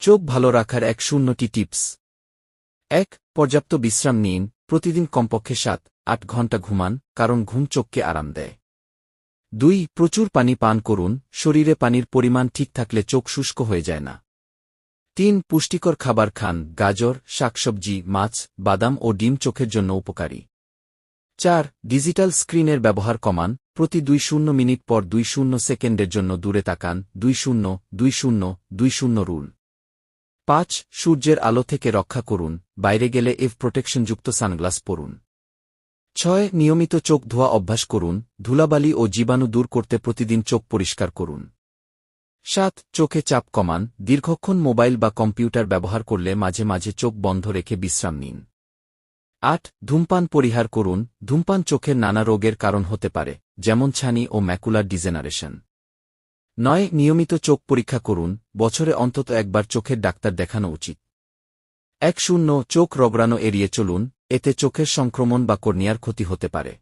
চোখ ভালো রাখার 1-0টি টিপস। 1. পর্যাপ্ত বিশ্রাম নিন, প্রতিদিন কমপক্ষে 7-8 ঘণ্টা ঘুমান, কারণ ঘুম চোখকে আরাম দেয়। 2. প্রচুর পানি পান করুন, শরীরে পানির পরিমাণ ঠিক থাকলে চোখ শুষ্ক হয়ে যায় না। 3. পুষ্টিকর খাবার খান, গাজর, শাকসবজি, মাছ, বাদাম ও ডিম চোখের জন্য উপকারী। 4. ডিজিটাল স্ক্রিনের ব্যবহার কমান, প্রতি 2-0 মিনিট পর 2-0 সেকেন্ডের জন্য দূরে তাকান, 2-0-2-0-2-0 রুল। 5. সূর্যের আলো থেকে রক্ষা করুন, বাইরে গেলে এফ প্রোটেকশনযুক্ত সানগ্লাস পরুন। 6. নিয়মিত চোখ ধোয়া অভ্যাস করুন, ধুলাবালি ও জীবাণু দূর করতে প্রতিদিন চোখ পরিষ্কার করুন। 7. চোখে চাপ কমান, দীর্ঘক্ষণ মোবাইল বা কম্পিউটার ব্যবহার করলে মাঝে মাঝে চোখ বন্ধ রেখে বিশ্রাম নিন। 8. ধূমপান পরিহার করুন, ধূমপান চোখের নানা রোগের কারণ হতে পারে, যেমন ছানি ও ম্যাকুলার ডিজেনারেশন। 9. নিয়মিত চোখ পরীক্ষা করুন, বছরে অন্তত একবার চোখের ডাক্তার দেখানো উচিত। 10. চোখ রগড়ানো এড়িয়ে চলুন, এতে চোখের সংক্রমণ বা কর্নিয়ার ক্ষতি হতে পারে।